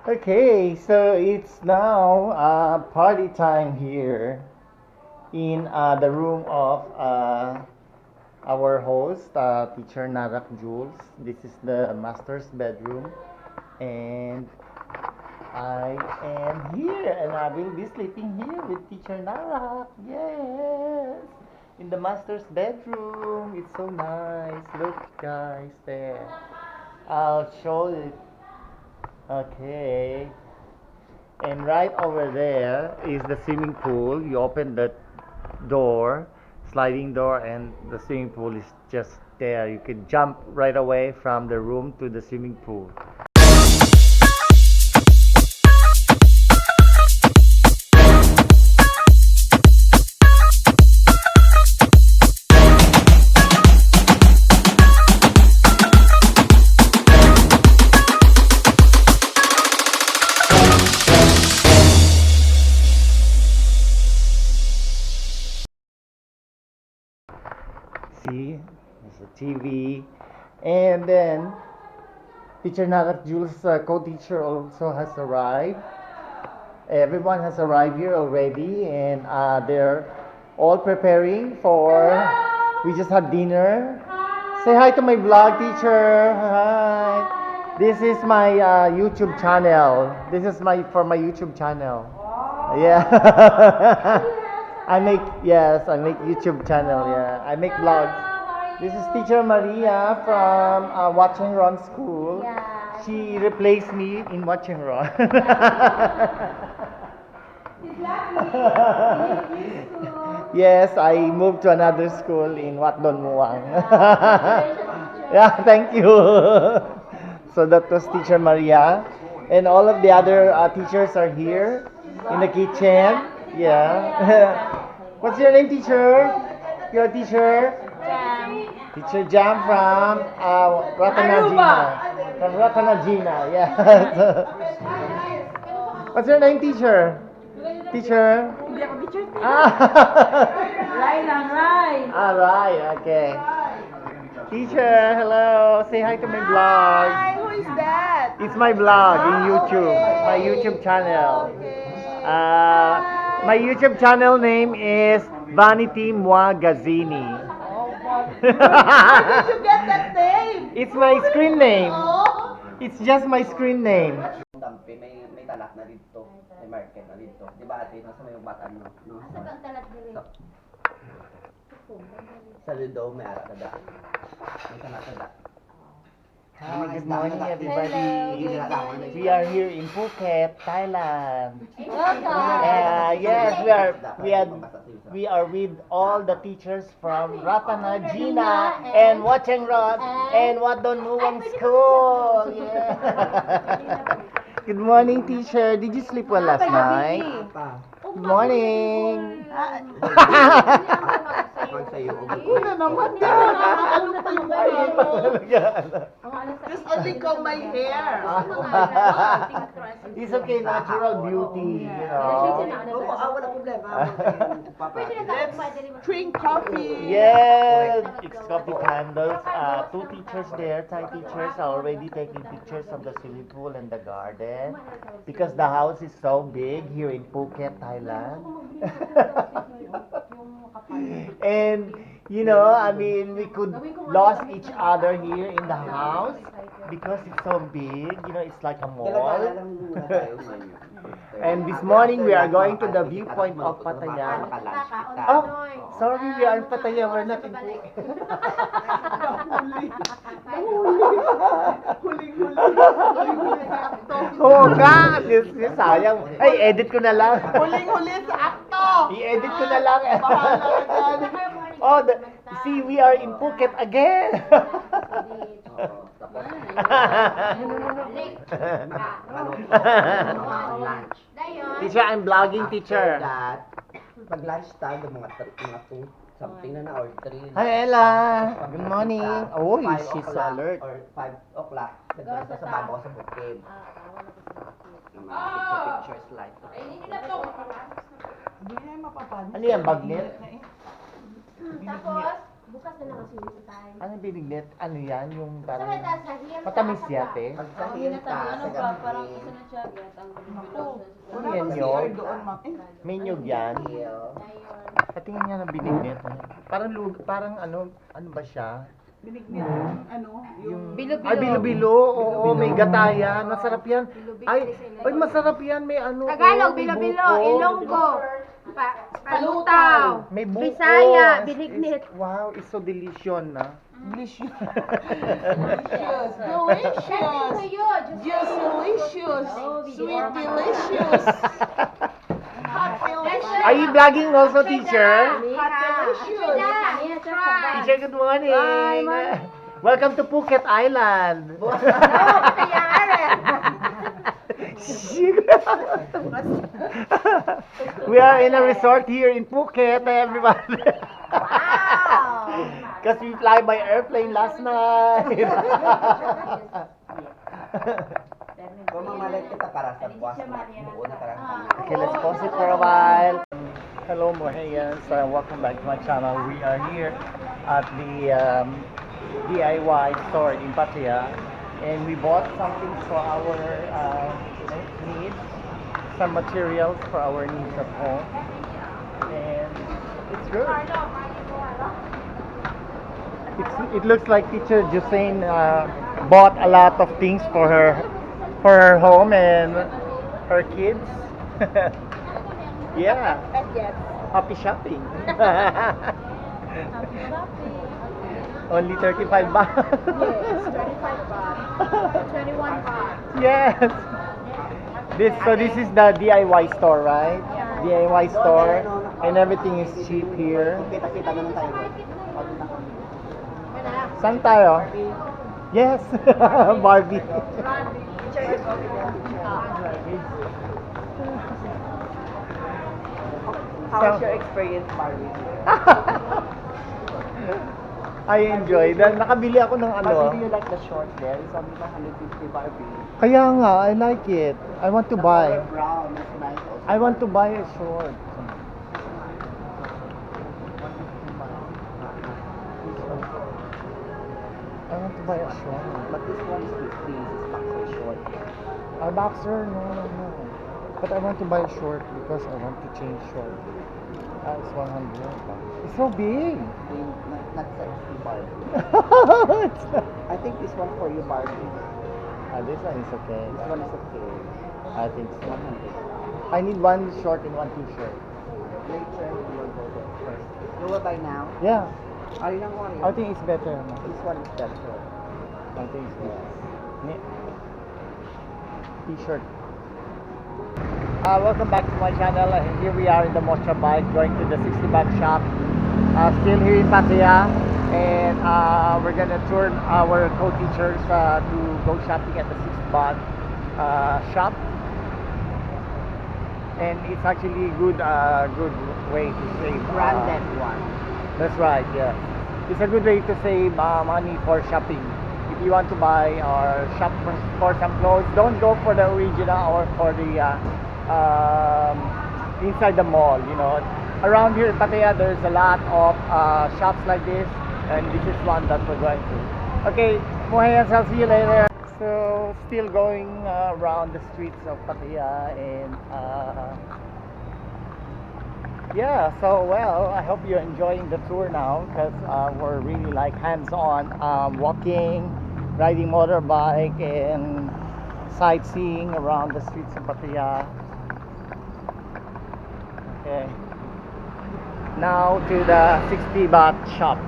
Okay, so it's now party time here in the room of our host, teacher Narak Jules. This is the master's bedroom, and I am here, and I will be sleeping here with teacher Narak. Yes, in the master's bedroom. It's so nice. Look, guys, there. I'll show it. Okay. And right over there is the swimming pool. You open the door, sliding door, and the swimming pool is just there. You could jump right away from the room to the swimming pool. See, there's a TV. And then, teacher Nagat Jules' co-teacher also has arrived. Everyone has arrived here already, and they're all preparing for. We just had dinner. Say hi to my vlog, teacher. Hi. This is my YouTube channel. This is for my YouTube channel. Yeah. I make YouTube channel. Yeah, I make vlogs. This is teacher Maria from Watching Ron School. Yeah. She replaced me in Watching Ron. Yes, I moved to another school in Wat Don Muang. Yeah, thank you. So that was teacher Maria, and all of the other teachers are here in the kitchen. Yeah. What's your name, teacher? Your teacher? Jam. Teacher Jam from Ratanajina. From Ratanajina, yeah. What's your name, teacher? Teacher? Hindi ako teacher. Ah, Rai lang, Rai. Rai, okay. Teacher, hello. Say hi to my vlog. Hi, who is that? It's my vlog in YouTube. My YouTube channel. My YouTube channel name is Vanity Muagazini. Where did you get that name? It's my screen name. Oh. It's just my screen name. Dampi, may talak na dito. May market na dito. Di ba ate, nasa may batan no? No? Sa Lido, may ara na da. May talak na da. Hi, good morning everybody. We are here in Phuket, Thailand. Yes, we are with all the teachers from Ratanajina and Watching Rod and Wat Don Muang School. Yeah. Good morning, teacher. Did you sleep well last night? Good morning. Una naman yan. Ano pa yung Just only comb my hair. It's okay, natural beauty, you know. Wala problema. Let's drink coffee. Yes, it's coffee candles. Two teachers there, Thai teachers, are already taking pictures of the swimming pool and the garden because the house is so big here in Phuket, Thailand. And you know, I mean, we could lost each other here in the house because it's so big. You know, it's like a mall. And this morning we are going to the viewpoint of Pattaya. Oh, sorry, we are in Pattaya. We're not in Phuket. Oh God, this sayang. Ay, edit ko na lang. Huling-huli sa akto. I-edit ko na lang. Bahala ka. Oh, see, we are in Phuket again. Teacher, I'm vlogging, teacher. Pag lunch time, mga 2 something na or 3. Hi, Ella. Good morning. Oh, she's alert. Or 5 o'clock. Nagpunta sa bago sa bukid. Yung mga picture slide. Hindi na mapapanis. Ano yan, bagnet? Tapos, Bukas na lang kasi yung tayo. Ano binignit? Ano yan? Yung Sa parang may taas, nahiyam ka, matamis asa yan, ka? te? Pag sa hiyan ka, sa gabi. Parang isa na siya, kaya ang bilog Wala Yan bang yun. CR doon, ma'am? May nyug yan. Iyo. Ayun. Patingin niya na binignit. Parang parang ano ba siya? Binignit yung ano, yung... Bilo-bilo. Ay, bilo-bilo. Oo, may gatayan. Masarap yan. Ay, masarap yan. May ano. Tagalog, may bilo-bilo, buko. Ilonggo, palutaw, May buko. Bisaya, binignit. Wow, it's so delicious na. Delicious. Delicious. Delicious. Just delicious. Sweet delicious. Hot delicious. Are you vlogging also, teacher? Hot delicious. Teacher, good morning. Welcome to Phuket Island. We are in a resort here in Phuket, everybody. Because we fly by airplane last night. Kung mamalit kita para sa buwas mo, buo na parang kami. Okay, let's pause it for a while. Hello, Mohayans. Welcome back to my channel. We are here at the DIY store in Pattaya, and we bought something for our needs, some materials for our needs at home, and it's good. It looks like Teacher Josein bought a lot of things for her home and her kids. Yeah. Happy shopping. Only 35 baht. Yes, 25 baht. 21 baht. Yes. This is the DIY store, right? DIY store, and everything is cheap here. Kita-kita na lang tayo. Saan tayo? Yes. Barbie. How was your experience, Barbie? I enjoy. Dahil nakabili ako ng ano. Barbie, do you like the short there? It's only 150 Barbie. Kaya nga, I like it. I want to buy. Color brown is nice also. I want to buy a short. I want to buy a short. But this one is 50. This is boxer short. A boxer? No, no, no. But I want to buy a short because I want to change short. It's 100. It's so big. Not sexy Barbie. It's not- I think this one for you, Barbie. This one is okay. This one is okay. I think so. 100. I need one short and one t-shirt. Later, we will go there first. You will buy now? Yeah, Are you not worried? I think it's better. This one is better. I think it's better. T-shirt. Welcome back to my channel. Here we are in the motorbike going to the 60 baht shop. Still here in Pattaya, and we're gonna tour our co-teachers to go shopping at the 60 baht shop. And it's actually good way to save. Branded one. That's right, yeah. It's a good way to save money for shopping. If you want to buy or shop for some clothes, don't go for the original or for the inside the mall, you know. Around here in Pattaya, there's a lot of shops like this, and this is one that we're going to. Okay, Mohayans, I'll see you later. So, still going around the streets of Pattaya, and yeah, so well, I hope you're enjoying the tour now, because we're really like hands-on, walking, riding motorbike, and sightseeing around the streets of Pattaya. Okay, now to the 60 baht shop.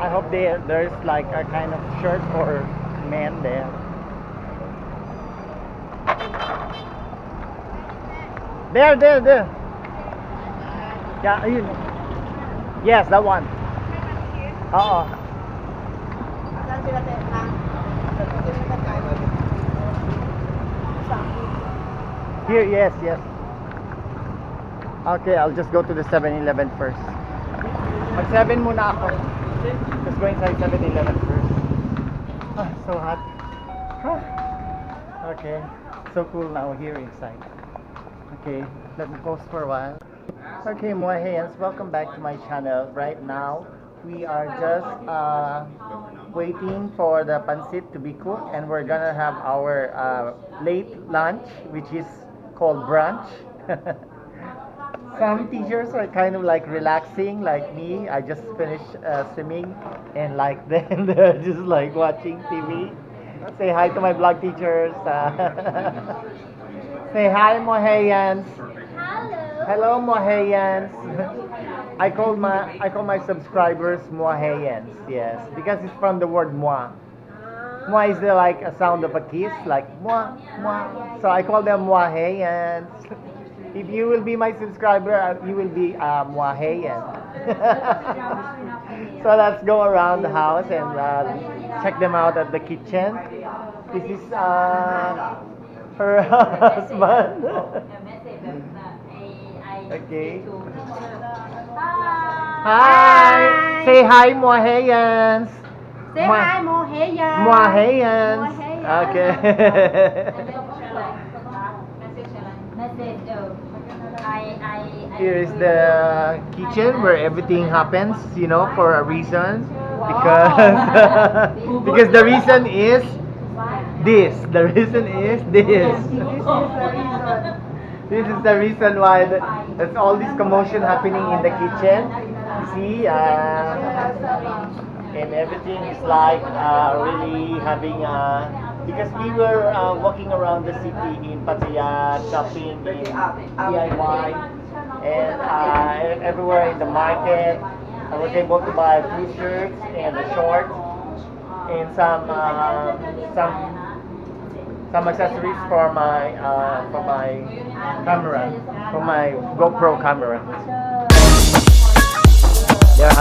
I hope there's like a kind of shirt for men there. There. Yeah, ayun. Yes, that one. Oo. Here, yes. Okay, I'll just go to the 7-Eleven first. Mag-7 muna ako. Just go inside 7-Eleven first. So hot. Okay, so cool now here inside. Okay, let me pause for a while. Okay, Mohayans, welcome back to my channel. Right now, we are just waiting for the pancit to be cooked, and we're gonna have our late lunch, which is called brunch. Some teachers are kind of like relaxing, like me. I just finished swimming, and like them, they're just like watching TV. Say hi to my vlog teachers. Say hi, Mohayans. Hello, Mohayans. I call my subscribers Mohayans. Yes, because it's from the word moi. Moi is the, like a sound of a kiss, like moi moi. So I call them Mohayans. If you will be my subscriber, you will be Mohayan. So let's go around the house and check them out at the kitchen. This is her husband. Okay. Hi. Say hi, Mohayans. Say hi, Moheya. Mohayans. Okay. Here is the kitchen where everything happens, for a reason. Because because the reason is this. The reason is this. This is the reason why there's all this commotion happening in the kitchen. You see, and everything is like really having because we were walking around the city in Pattaya, shopping in DIY, and everywhere in the market. I was able to buy 2 shirts and a short and some accessories for my camera, for my GoPro camera. They're